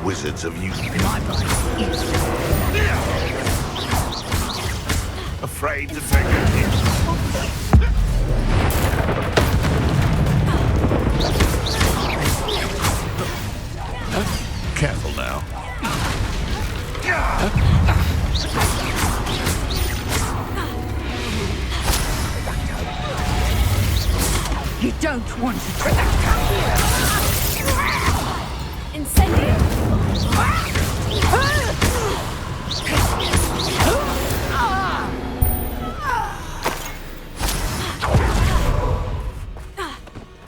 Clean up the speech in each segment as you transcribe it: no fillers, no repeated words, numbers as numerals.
wizards have used me. Afraid to take a hit. Careful now. You don't want to try Incendio!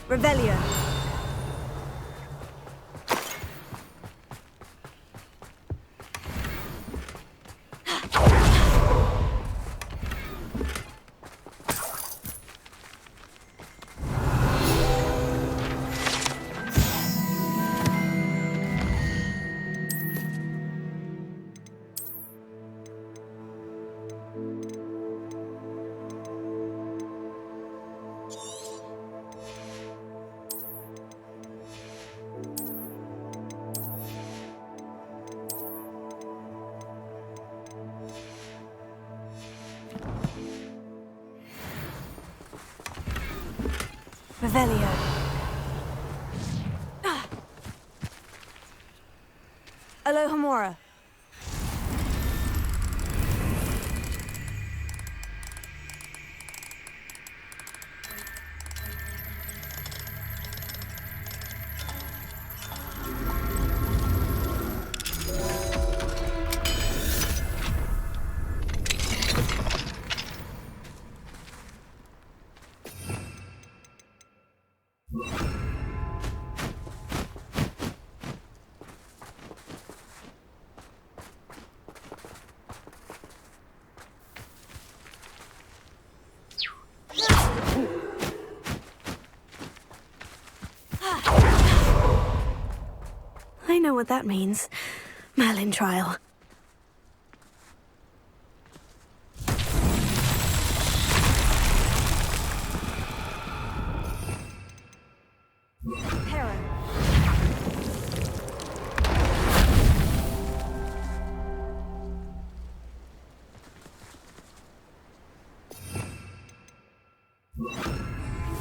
Revelio. Revelio. Alohomora. I know what that means. Merlin trial. Hera.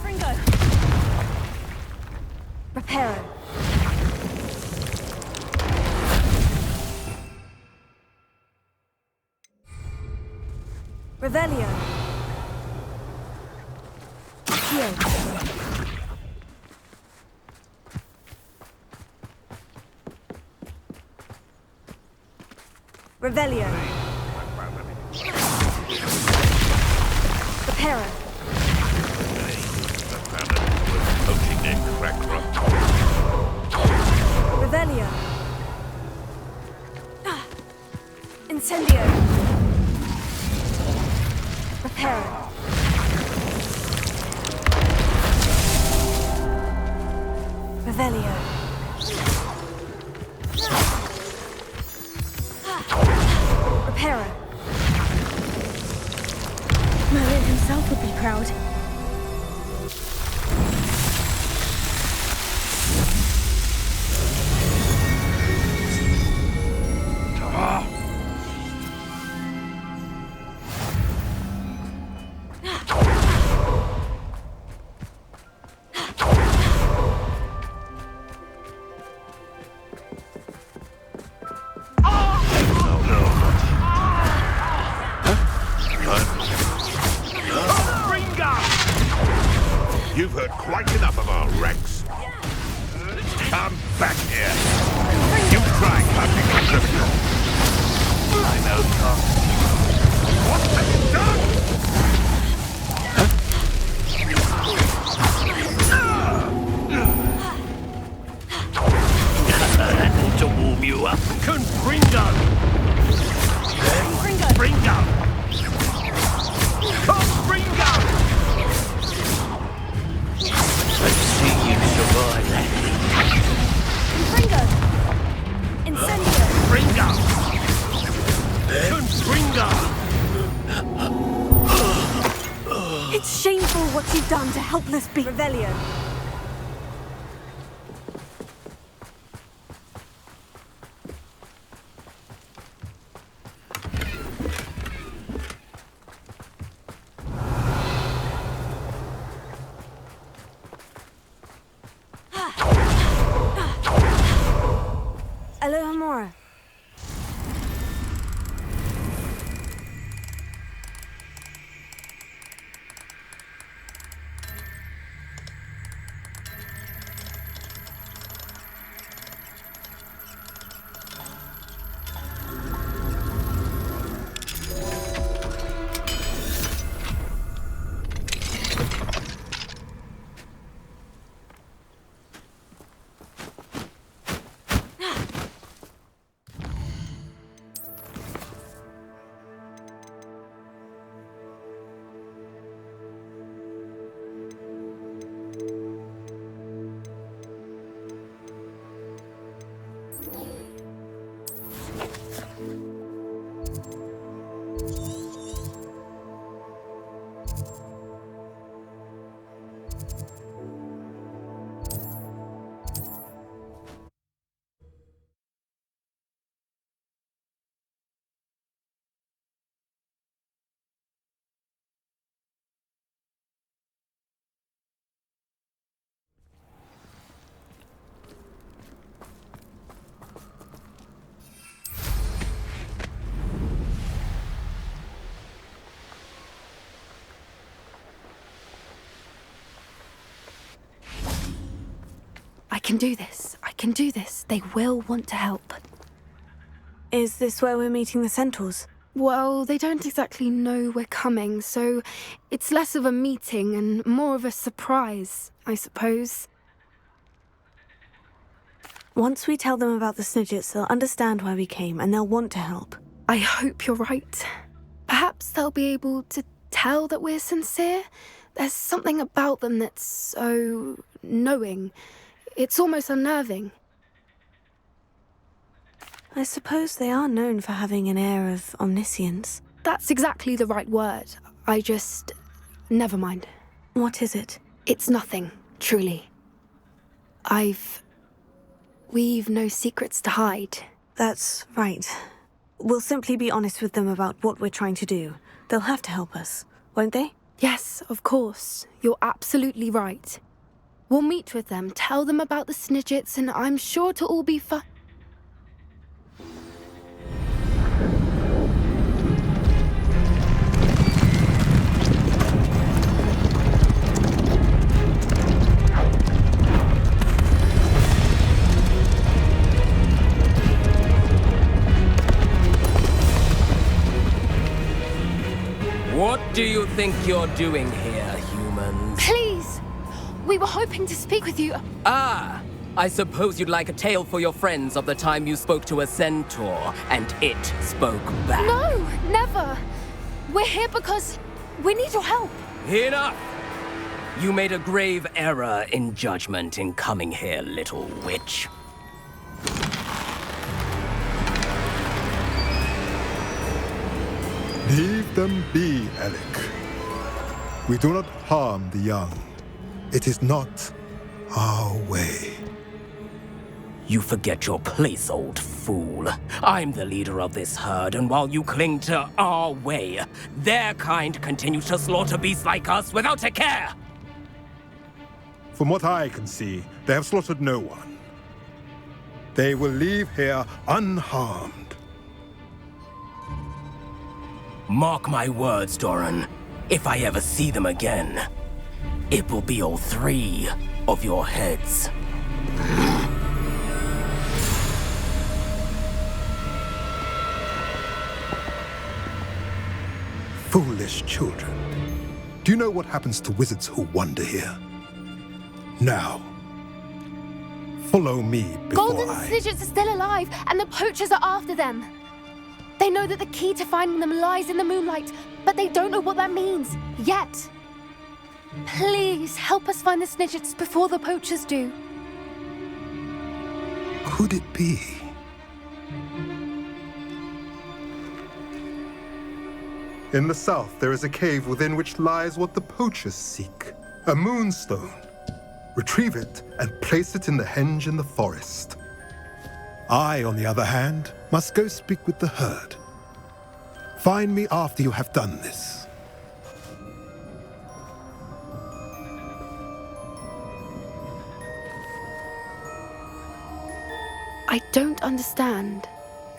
Fringo. Reparo. Revelio. Heal. Revelio. Reparo. Poaching their crack rock. Revelio. Incendio. Reparo. Revelio. Reparo. Merlin himself would be proud. You've heard quite enough of our wrecks. Come back here. You try clutching the crystal. I know not. What have you done? That ought to warm you up. Confringo! Confringo! Confringo! Let's see you survive that. Confringo! Incendio! Confringo! Confringo! It's shameful what you've done to helpless beings. Revelio. camera. I can do this. I can do this. They will want to help. Is this where we're meeting the centaurs? Well, they don't exactly know we're coming, so it's less of a meeting and more of a surprise, I suppose. Once we tell them about the Snidgets, they'll understand why we came and they'll want to help. I hope you're right. Perhaps they'll be able to tell that we're sincere. There's something about them that's so knowing. It's almost unnerving. I suppose they are known for having an air of omniscience. That's exactly the right word. Never mind. What is it? It's nothing, truly. We've no secrets to hide. That's right. We'll simply be honest with them about what we're trying to do. They'll have to help us, won't they? Yes, of course. You're absolutely right. We'll meet with them, tell them about the Snidgets, and I'm sure it'll all be fun. What do you think you're doing here, humans? Please! We were hoping to speak with you. Ah! I suppose you'd like a tale for your friends of the time you spoke to a centaur, and it spoke back. No, never! We're here because we need your help. Enough! You made a grave error in judgment in coming here, little witch. Leave them be, Alec. We do not harm the young. It is not our way. You forget your place, old fool. I'm the leader of this herd, and while you cling to our way, their kind continues to slaughter beasts like us without a care! From what I can see, they have slaughtered no one. They will leave here unharmed. Mark my words, Doran. If I ever see them again, it will be all 3 of your heads. Foolish children. Do you know what happens to wizards who wander here? Now, follow me before Golden Snidgets are still alive, and the poachers are after them. They know that the key to finding them lies in the moonlight, but they don't know what that means, yet. Please, help us find the Snidgets before the poachers do. Could it be? In the south, there is a cave within which lies what the poachers seek. A moonstone. Retrieve it and place it in the henge in the forest. I, on the other hand, must go speak with the herd. Find me after you have done this. I don't understand.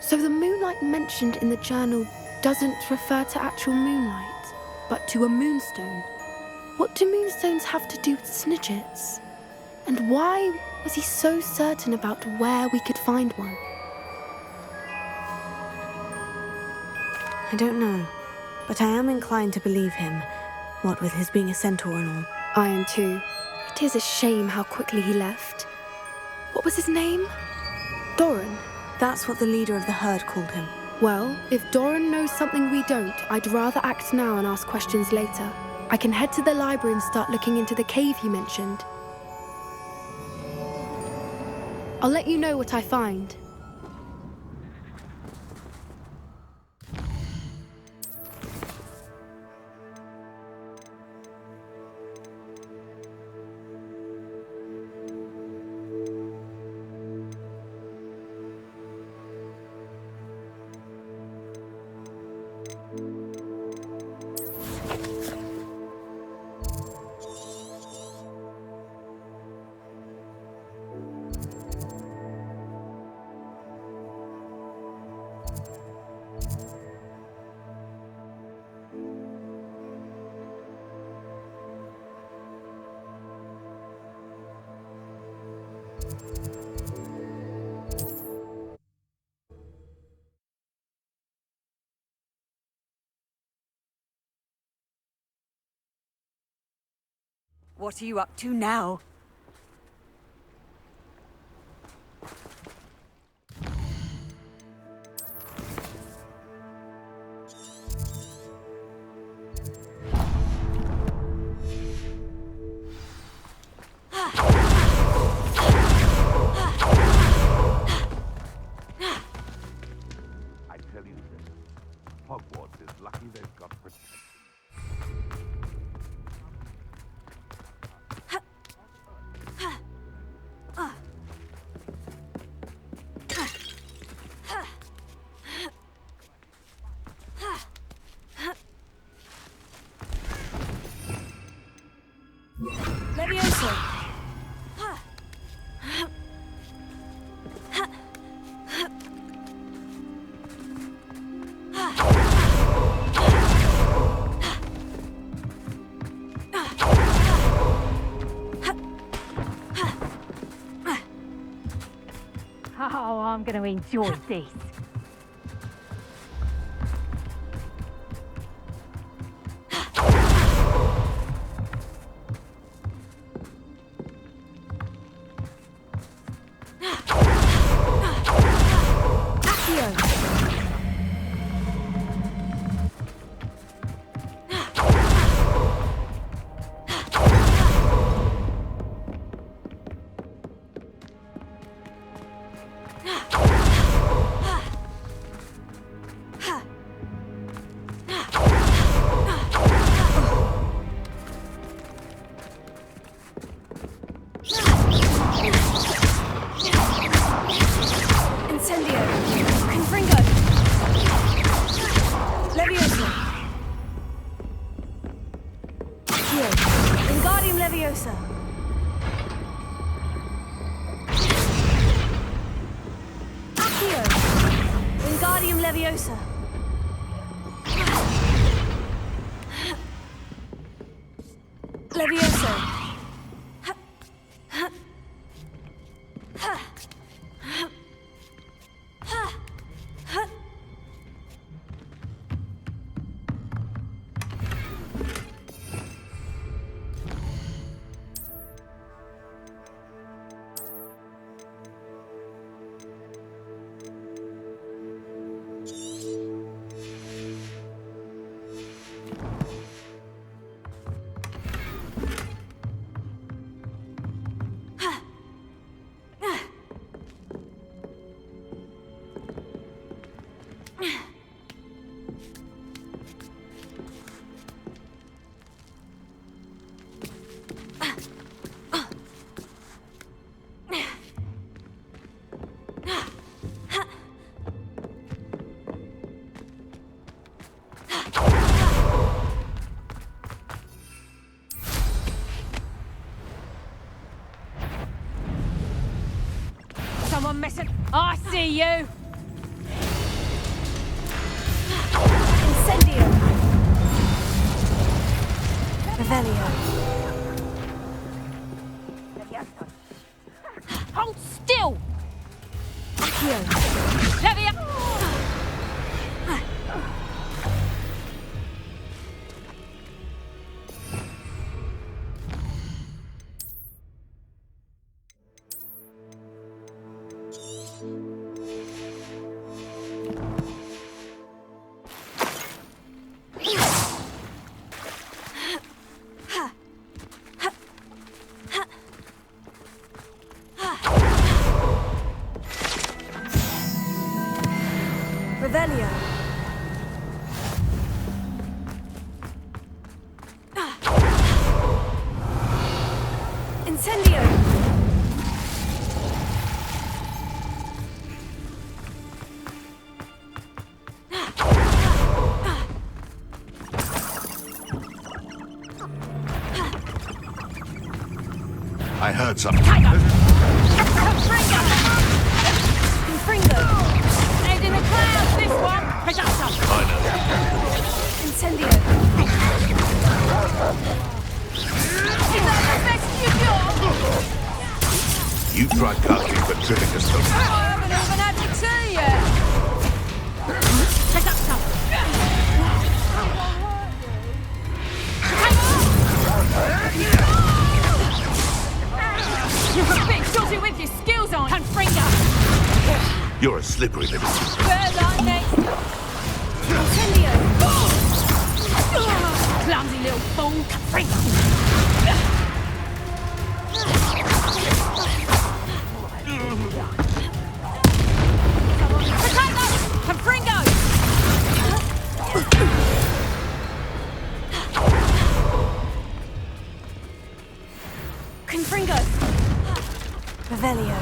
So the moonlight mentioned in the journal doesn't refer to actual moonlight, but to a moonstone. What do moonstones have to do with snidgets? And why was he so certain about where we could find one? I don't know, but I am inclined to believe him, what with his being a centaur and all. I am too. It is a shame how quickly he left. What was his name? Doran. That's what the leader of the herd called him. Well, if Doran knows something we don't, I'd rather act now and ask questions later. I can head to the library and start looking into the cave you mentioned. I'll let you know what I find. What are you up to now? I tell you this, Hogwarts is lucky they've got protection. Levioso! Oh, I'm going to enjoy this. Leviosa. Accio. Wingardium Leviosa. Leviosa. see you. Incendio. Revelio. Hold still. Accio. Levia. Revelio. Incendio. I heard something. Confringo. Head in the clouds, this one. Protector. I know. Incendio. Is that the best you've got? You tried casting Petrificus Stone. I haven't even had your tea yet. Protector. You're a bit dodgy with your skills on. Confringo. You're a slippery little sister. Better luck next. Incendio. Clumsy little fool. Confringo. Potato! Confringo! Confringo. Revelio.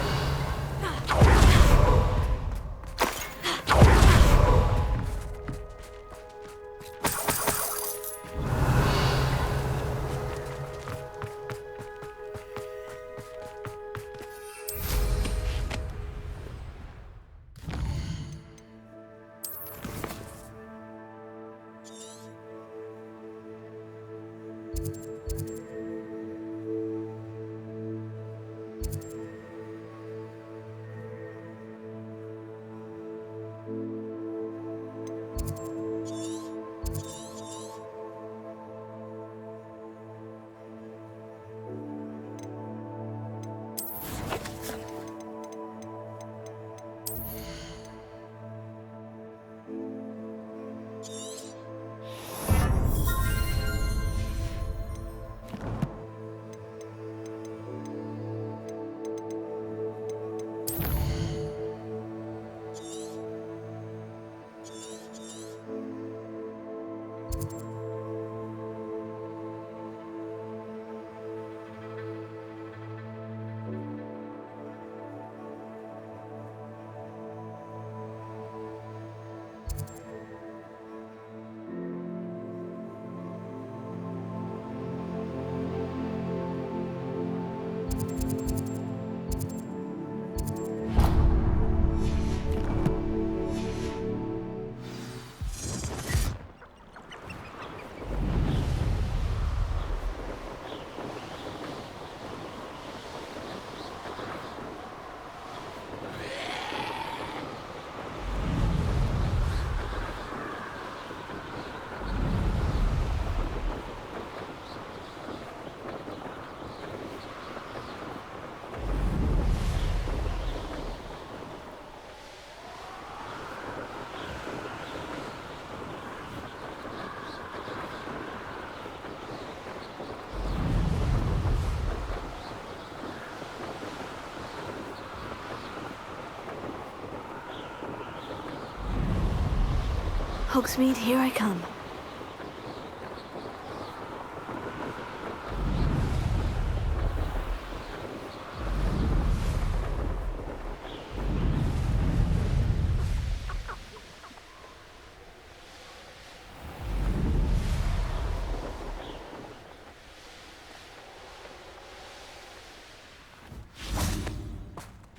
Hogsmeade, here I come.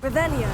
Revelio.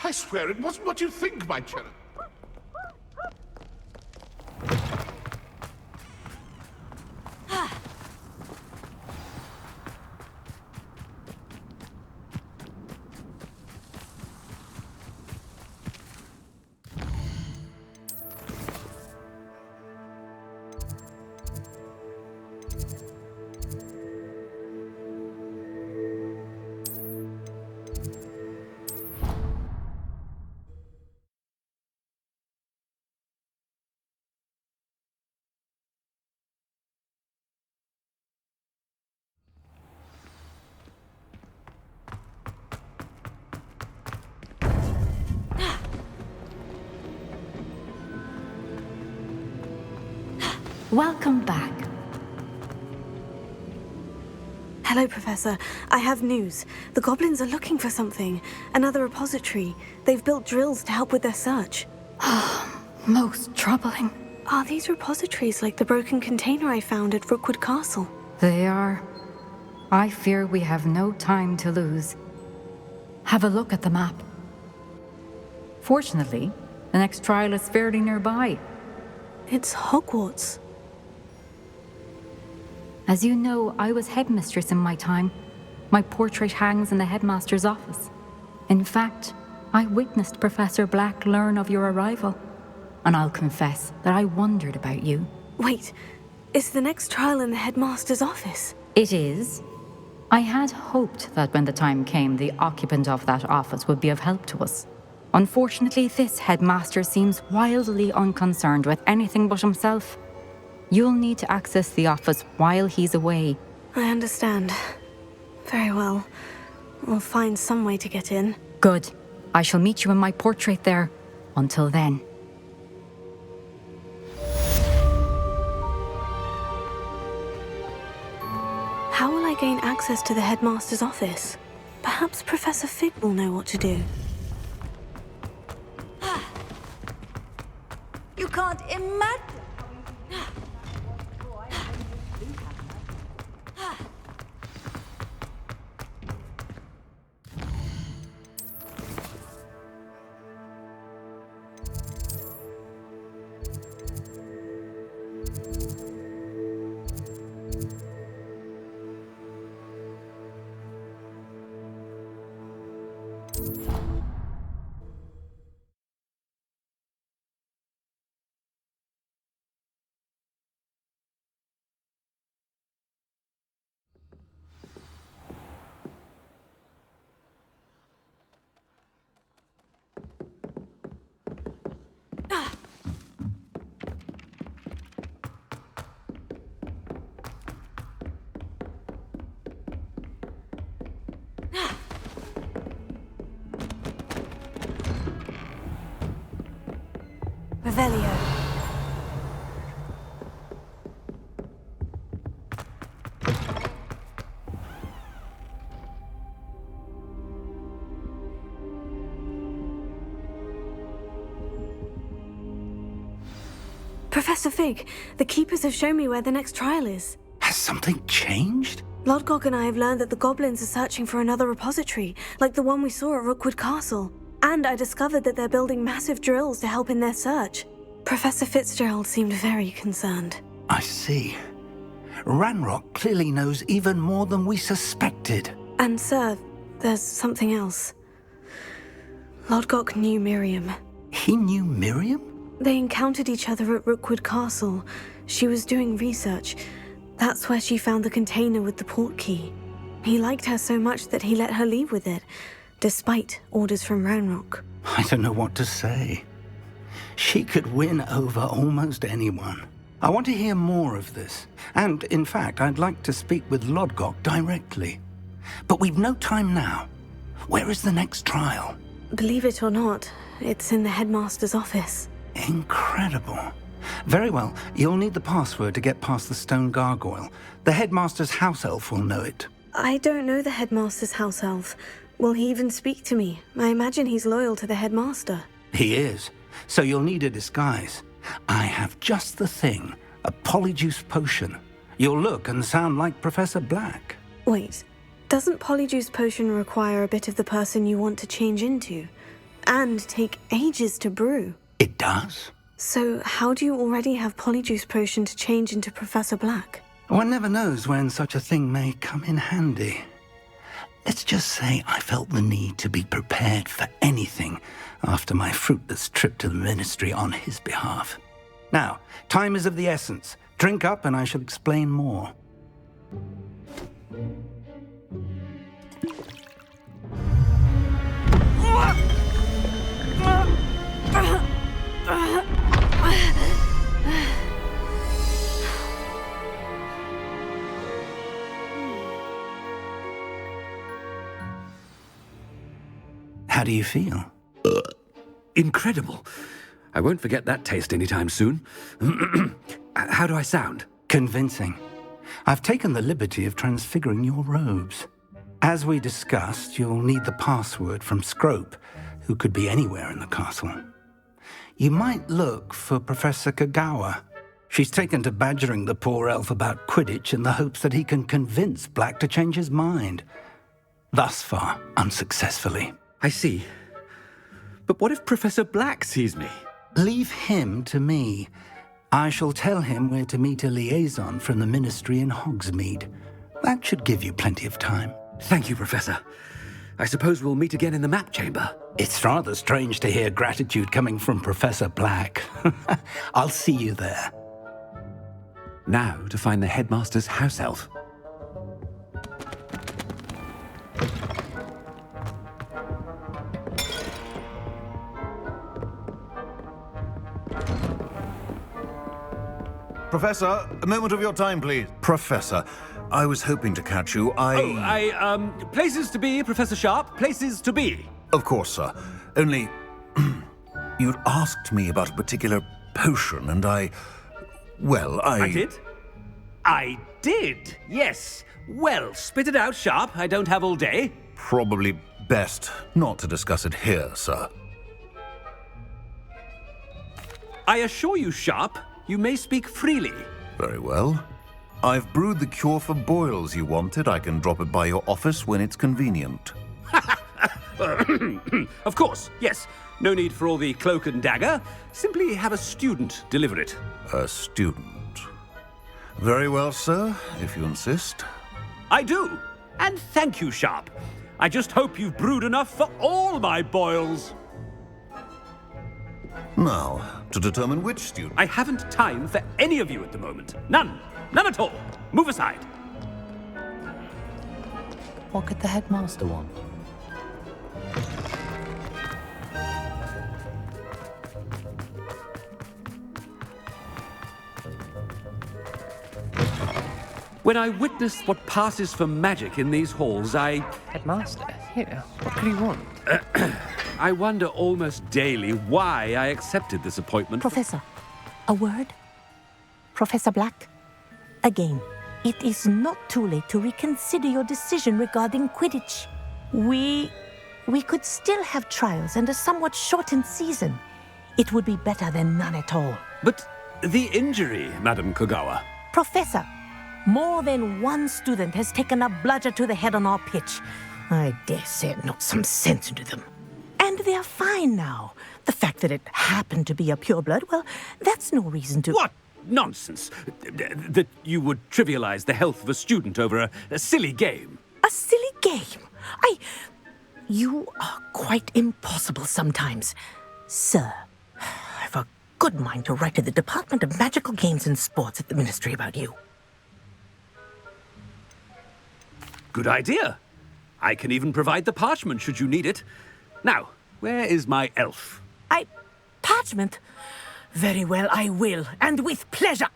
I swear it wasn't what you think, my cherub. Welcome back. Hello, Professor. I have news. The goblins are looking for something. Another repository. They've built drills to help with their search. Most troubling. Are these repositories like the broken container I found at Rookwood Castle? They are. I fear we have no time to lose. Have a look at the map. Fortunately, the next trial is fairly nearby. It's Hogwarts. As you know, I was headmistress in my time. My portrait hangs in the headmaster's office. In fact, I witnessed Professor Black learn of your arrival. And I'll confess that I wondered about you. Wait, is the next trial in the headmaster's office? It is. I had hoped that when the time came, the occupant of that office would be of help to us. Unfortunately, this headmaster seems wildly unconcerned with anything but himself. You'll need to access the office while he's away. I understand. Very well. We'll find some way to get in. Good. I shall meet you in my portrait there. Until then. How will I gain access to the headmaster's office? Perhaps Professor Fig will know what to do. You can't imagine. Revelio. Professor Fig, the Keepers have shown me where the next trial is. Has something changed? Lodgok and I have learned that the goblins are searching for another repository, like the one we saw at Rookwood Castle. And I discovered that they're building massive drills to help in their search. Professor Fitzgerald seemed very concerned. I see. Ranrock clearly knows even more than we suspected. And sir, there's something else. Lodgok knew Miriam. He knew Miriam? They encountered each other at Rookwood Castle. She was doing research. That's where she found the container with the port key. He liked her so much that he let her leave with it, despite orders from Ranrock. I don't know what to say. She could win over almost anyone. I want to hear more of this. And, in fact, I'd like to speak with Lodgok directly. But we've no time now. Where is the next trial? Believe it or not, it's in the headmaster's office. Incredible. Very well, you'll need the password to get past the stone gargoyle. The headmaster's house elf will know it. I don't know the headmaster's house elf. Will he even speak to me? I imagine he's loyal to the headmaster. He is. So you'll need a disguise. I have just the thing. A polyjuice potion. You'll look and sound like Professor Black. Wait, doesn't polyjuice potion require a bit of the person you want to change into? and take ages to brew. It does? So how do you already have Polyjuice Potion to change into Professor Black? One never knows when such a thing may come in handy. Let's just say I felt the need to be prepared for anything after my fruitless trip to the Ministry on his behalf. Now, time is of the essence. Drink up and I shall explain more. How do you feel? Incredible. I won't forget that taste anytime soon. How do I sound? Convincing. I've taken the liberty of transfiguring your robes. As we discussed, you'll need the password from Scrope, who could be anywhere in the castle. You might look for Professor Kagawa. She's taken to badgering the poor elf about Quidditch in the hopes that he can convince Black to change his mind. Thus far, unsuccessfully. I see. But what if Professor Black sees me? Leave him to me. I shall tell him where to meet a liaison from the Ministry in Hogsmeade. That should give you plenty of time. Thank you, Professor. I suppose we'll meet again in the map chamber. It's rather strange to hear gratitude coming from Professor Black. I'll see you there. Now to find the headmaster's house elf. Professor, a moment of your time, please. Professor, I was hoping to catch you. Places to be, Professor Sharp. Places to be. Of course, sir. Only, you'd asked me about a particular potion, and I did? I did, yes. Well, spit it out, Sharp. I don't have all day. Probably best not to discuss it here, sir. I assure you, Sharp, you may speak freely. Very well. I've brewed the cure for boils you wanted. I can drop it by your office when it's convenient. Of course, yes. No need for all the cloak and dagger. Simply have a student deliver it. A student. Very well, sir, if you insist. I do. And thank you, Sharp. I just hope you've brewed enough for all my boils. Now, to determine which student... I haven't time for any of you at the moment. None. None at all. Move aside. What could the headmaster want? When I witness what passes for magic in these halls, Headmaster? Here, what could he want? I wonder almost daily why I accepted this appointment. Professor, a word? Professor Black? Again, it is not too late to reconsider your decision regarding Quidditch. We could still have trials and a somewhat shortened season. It would be better than none at all. But the injury, Madam Kagawa. Professor, more than one student has taken a bludger to the head on our pitch. I dare say it knocked some sense into them. And they're fine now. The fact that it happened to be a pureblood, well, that's no reason to... What nonsense! That you would trivialize the health of a student over a silly game. A silly game? You are quite impossible sometimes. Sir, I've a good mind to write to the Department of Magical Games and Sports at the Ministry about you. Good idea. I can even provide the parchment should you need it. Now, where is my elf? Parchment? Very well, I will, and with pleasure.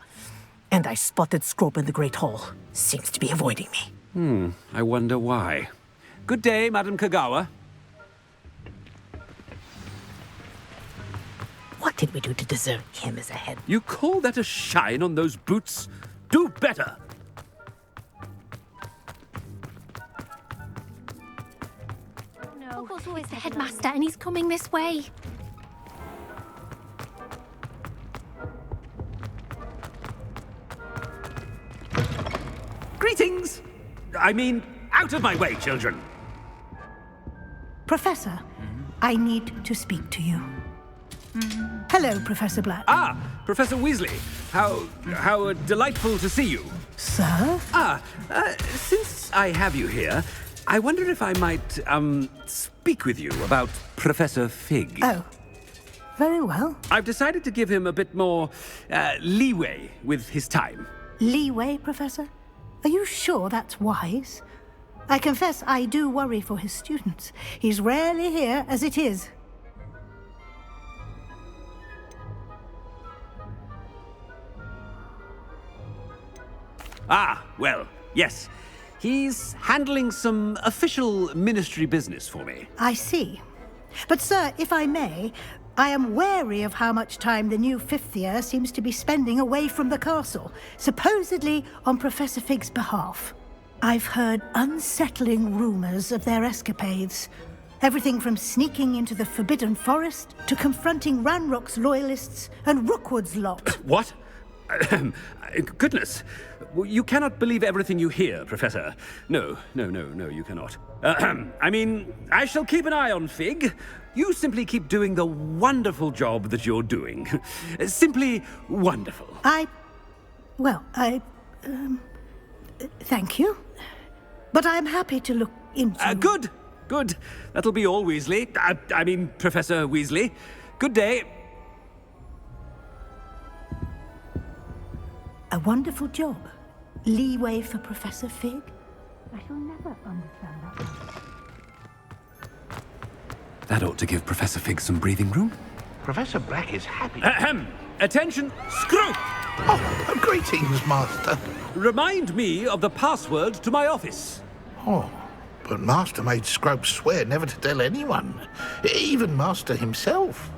And I spotted Scrope in the Great Hall. Seems to be avoiding me. I wonder why. Good day, Madam Kagawa. What did we do to deserve him as a head? You call that a shine on those boots? Do better! No, it's the headmaster and he's coming this way. Greetings! I mean, out of my way, children! Professor, I need to speak to you. Hello, Professor Black. Ah, Professor Weasley. How delightful to see you. Sir? Since I have you here, I wonder if I might, speak with you about Professor Fig. Oh, very well. I've decided to give him a bit more, leeway with his time. Leeway, Professor? Are you sure that's wise? I confess I do worry for his students. He's rarely here as it is. Ah, well, yes. He's handling some official ministry business for me. I see. But, sir, if I may, I am wary of how much time the new fifth year seems to be spending away from the castle, supposedly on Professor Fig's behalf. I've heard unsettling rumors of their escapades. Everything from sneaking into the Forbidden Forest to confronting Ranrock's loyalists and Rookwood's lot. What? Goodness. You cannot believe everything you hear, Professor. No, you cannot. I mean, I shall keep an eye on Fig. You simply keep doing the wonderful job that you're doing. Simply wonderful. Thank you. But I'm happy to look into... Good. That'll be all, Weasley. I mean, Professor Weasley. Good day. A wonderful job. Leeway for Professor Fig? I shall never understand that. That ought to give Professor Fig some breathing room. Professor Black is happy. Attention, Scrope! Oh, greetings, Master. Remind me of the password to my office. Oh, but Master made Scrope swear never to tell anyone, even Master himself.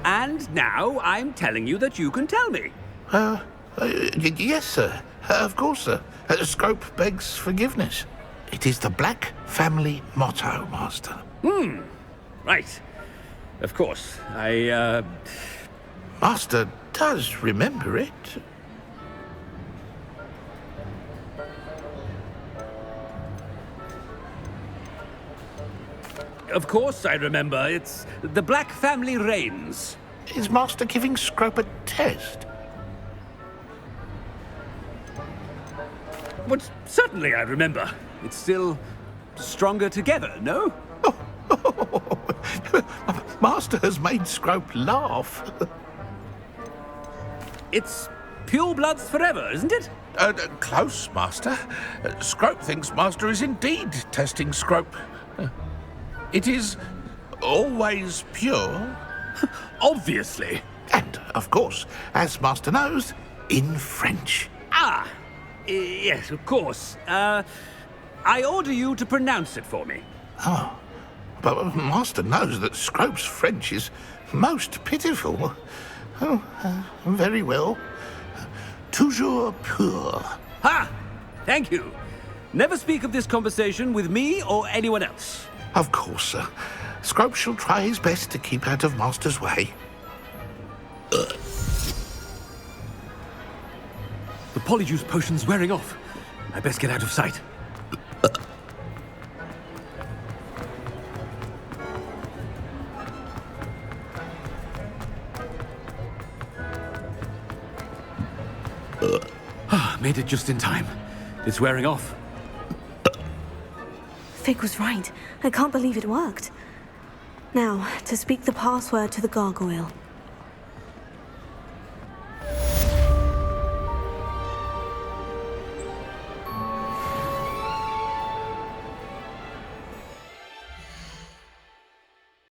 And now I'm telling you that you can tell me. Yes, sir. Of course, sir. Scrope begs forgiveness. It is the Black family motto, Master. Right. Of course. Master does remember it. Of course I remember. It's the Black family reigns. Is Master giving Scrope a test? But certainly I remember. It's still stronger together, no? Master has made Scrope laugh. It's pure bloods forever, isn't it? Close, Master. Scrope thinks Master is indeed testing Scrope. It is always pure. Obviously. And, of course, as Master knows, in French. Yes, of course. I order you to pronounce it for me. Oh, but Master knows that Scrope's French is most pitiful. Very well. Toujours pur. Ha! Thank you. Never speak of this conversation with me or anyone else. Of course, sir. Scrope shall try his best to keep out of Master's way. The polyjuice potion's wearing off. I best get out of sight. Made it just in time. It's wearing off. Fig was right. I can't believe it worked. Now, to speak the password to the gargoyle.